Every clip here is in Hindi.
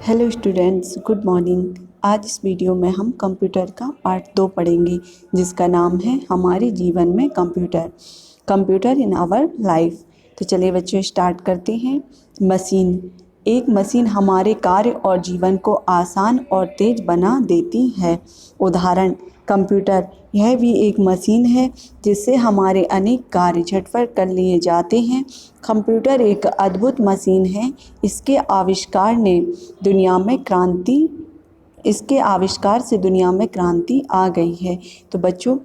Hello students, good morning. आज इस वीडियो में हम कंप्यूटर का पार्ट 2 पढ़ेंगे, जिसका नाम है हमारे जीवन में कंप्यूटर इन आवर लाइफ। तो चलिए बच्चों, स्टार्ट करते हैं। मशीन। एक मशीन हमारे कार्य और जीवन को आसान और तेज बना देती है। उदाहरण: कंप्यूटर। यह भी एक मशीन है जिससे हमारे अनेक कार्य झटपट कर लिए जाते हैं। कंप्यूटर एक अद्भुत मशीन है। इसके आविष्कार से दुनिया में क्रांति आ गई है। तो बच्चों,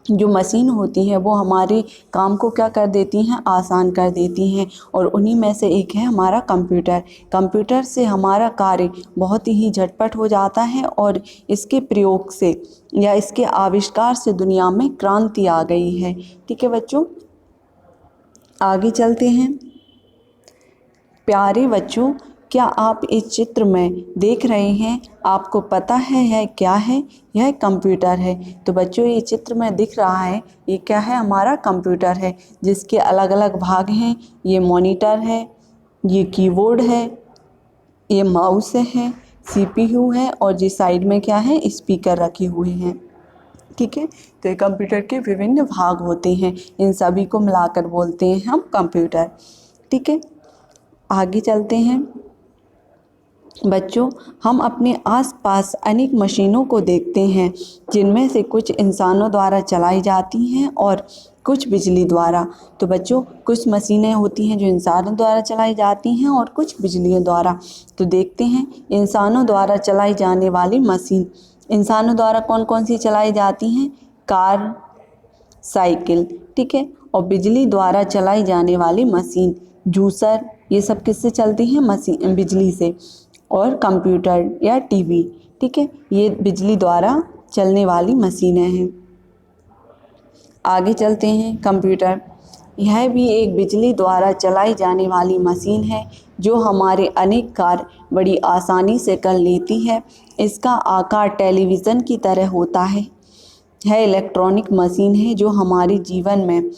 जो मशीन होती हैं वो हमारे काम को क्या कर देती हैं, आसान कर देती हैं। और उन्हीं में से एक है हमारा कंप्यूटर। कंप्यूटर से हमारा कार्य बहुत ही झटपट हो जाता है और इसके प्रयोग से या इसके आविष्कार से दुनिया में क्रांति आ गई है। ठीक है बच्चों, आगे चलते हैं। प्यारे बच्चों, क्या आप इस चित्र में देख रहे हैं? आपको पता है यह क्या है? यह कंप्यूटर है। तो बच्चों, ये चित्र में दिख रहा है, ये क्या है? हमारा कंप्यूटर है, जिसके अलग अलग भाग हैं। ये मॉनिटर है, ये कीबोर्ड है, ये माउस है, सीपीयू है, और जी साइड में क्या है? स्पीकर रखे हुए हैं। ठीक है, तो ये कंप्यूटर के विभिन्न भाग होते हैं। इन सभी को मिलाकर बोलते हैं हम कंप्यूटर। ठीक है, आगे चलते हैं। बच्चों, हम अपने आसपास अनेक मशीनों को देखते हैं, जिनमें से कुछ इंसानों द्वारा चलाई जाती हैं और कुछ बिजली द्वारा। तो बच्चों, कुछ मशीनें होती हैं जो इंसानों द्वारा चलाई जाती हैं और कुछ बिजली द्वारा। तो देखते हैं इंसानों द्वारा चलाई जाने वाली मशीन। इंसानों द्वारा कौन कौन सी चलाई जाती हैं? Car, cycle. ठीक है, और बिजली द्वारा चलाई जाने वाली मशीन, जूसर, ये सब किससे चलती हैं? मशीन, बिजली से। और कंप्यूटर या टीवी, ठीक है, ये बिजली द्वारा चलने वाली मशीनें हैं। आगे चलते हैं। कंप्यूटर, यह भी एक बिजली द्वारा चलाई जाने वाली मशीन है जो हमारे अनेक कार्य बड़ी आसानी से कर लेती है। इसका आकार टेलीविज़न की तरह होता है। यह इलेक्ट्रॉनिक मशीन है जो हमारे जीवन में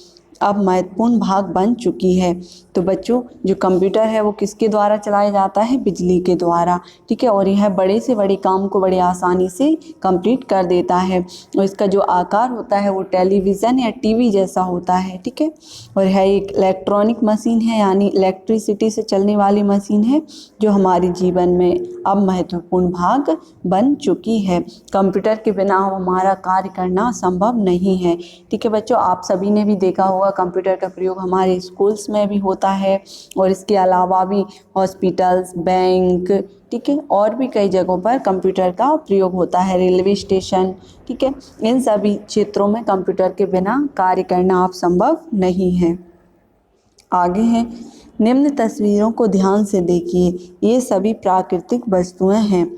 अब महत्वपूर्ण भाग बन चुकी है। तो बच्चों, जो कंप्यूटर है वो किसके द्वारा चलाया जाता है? बिजली के द्वारा। ठीक है, और यह बड़े से बड़े काम को बड़े आसानी से कंप्लीट कर देता है। और इसका जो आकार होता है वो टेलीविज़न या टीवी जैसा होता है। ठीक है, और यह एक इलेक्ट्रॉनिक मशीन है, यानी इलेक्ट्रिसिटी से चलने वाली मशीन है जो हमारे जीवन में अब महत्वपूर्ण भाग बन चुकी है। कंप्यूटर के बिना हमारा कार्य करना संभव नहीं है। ठीक है बच्चों, आप सभी ने भी देखा होगा कंप्यूटर का प्रयोग हमारे स्कूल्स में भी होता है, और इसके अलावा भी हॉस्पिटल्स, बैंक, ठीक है, और भी कई जगहों पर कंप्यूटर का प्रयोग होता है, रेलवे स्टेशन। ठीक है, इन सभी क्षेत्रों में कंप्यूटर के बिना कार्य करना आप संभव नहीं है। आगे हैं, निम्न तस्वीरों को ध्यान से देखिए, ये सभी प्राकृतिक वस्तुएं हैं।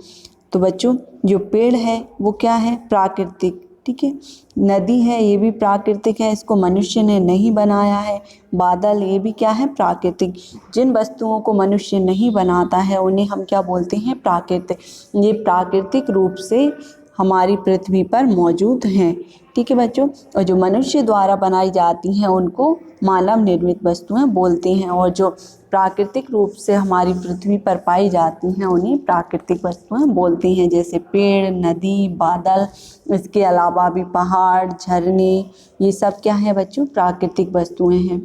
तो बच्चों, जो पेड़ है वो क्या है? प्राकृतिक। ठीक है, नदी है, ये भी प्राकृतिक है, इसको मनुष्य ने नहीं बनाया है। बादल, ये भी क्या है? प्राकृतिक। जिन वस्तुओं को मनुष्य नहीं बनाता है उन्हें हम क्या बोलते हैं? प्राकृतिक। ये प्राकृतिक रूप से हमारी पृथ्वी पर मौजूद हैं। ठीक है बच्चों, और जो मनुष्य द्वारा बनाई जाती हैं उनको मानव निर्मित वस्तुएं बोलते हैं, और जो प्राकृतिक रूप से हमारी पृथ्वी पर पाई जाती हैं उन्हें प्राकृतिक वस्तुएं बोलते हैं, जैसे पेड़, नदी, बादल। इसके अलावा भी पहाड़, झरने, ये सब क्या है बच्चों? प्राकृतिक वस्तुएं हैं।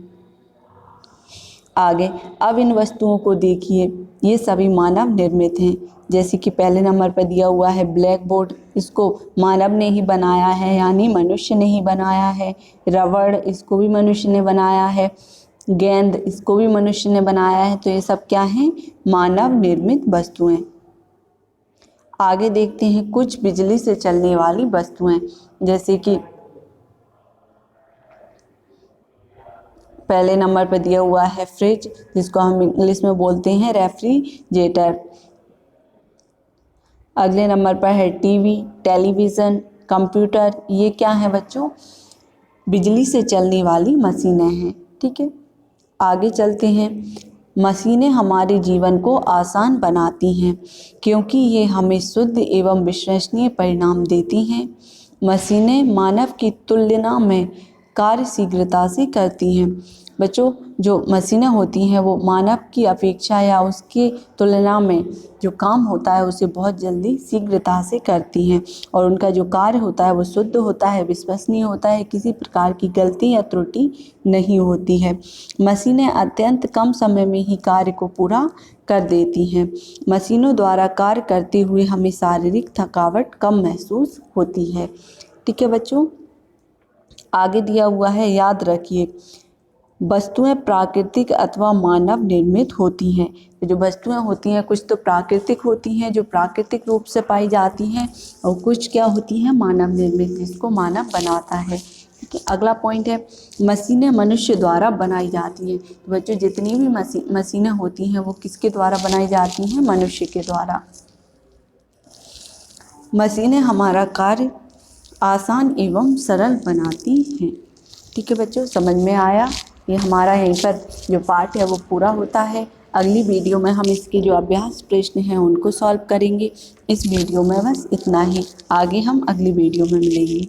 आगे, अब इन वस्तुओं को देखिए, ये सभी मानव निर्मित हैं। जैसे कि पहले नंबर पर दिया हुआ है ब्लैक बोर्ड, इसको मानव ने ही बनाया है, यानी मनुष्य ने ही बनाया है। रबड़, इसको भी मनुष्य ने बनाया है। गेंद, इसको भी मनुष्य ने बनाया है। तो ये सब क्या हैं? मानव निर्मित वस्तुएं। आगे देखते हैं कुछ बिजली से चलने वाली वस्तुएं, जैसे कि पहले नंबर पर दिया हुआ है फ्रिज, जिसको हम इंग्लिश में बोलते हैं रेफ्रिजरेटर। अगले नंबर पर है टीवी, टेलीविज़न, कंप्यूटर। ये क्या है बच्चों? बिजली से चलने वाली मशीनें हैं। ठीक है, आगे चलते हैं। मशीनें हमारे जीवन को आसान बनाती हैं क्योंकि ये हमें शुद्ध एवं विश्वसनीय परिणाम देती हैं। मशीनें मानव की तुलना में कार्य शीघ्रता से करती हैं। बच्चों, जो मशीनें होती हैं वो मानव की अपेक्षा या उसकी तुलना में जो काम होता है उसे बहुत जल्दी शीघ्रता से करती हैं और उनका जो कार्य होता है वो शुद्ध होता है, विश्वसनीय होता है, किसी प्रकार की गलती या त्रुटि नहीं होती है। मशीनें अत्यंत कम समय में ही कार्य को पूरा कर देती हैं। मशीनों द्वारा कार्य करते हुए हमें शारीरिक थकावट कम महसूस होती है। ठीक है बच्चों, आगे दिया हुआ है, याद रखिए, वस्तुएं प्राकृतिक अथवा मानव निर्मित होती हैं। तो जो वस्तुएं होती हैं कुछ तो प्राकृतिक होती हैं जो प्राकृतिक रूप से पाई जाती हैं और कुछ क्या होती हैं मानव निर्मित, जिसको मानव बनाता है। ठीक है, अगला पॉइंट है मशीनें मनुष्य द्वारा बनाई जाती हैं। तो बच्चों जितनी भी मशीनें होती हैं वो किसके द्वारा बनाई जाती हैं, मनुष्य के द्वारा। मशीनें हमारा कार्य आसान एवं सरल बनाती हैं। ठीक है बच्चों, समझ में आया। ये हमारा यहीं पर जो पार्ट है वो पूरा होता है। अगली वीडियो में हम इसके जो अभ्यास प्रश्न हैं उनको सॉल्व करेंगे। इस वीडियो में बस इतना ही, आगे हम अगली वीडियो में मिलेंगे।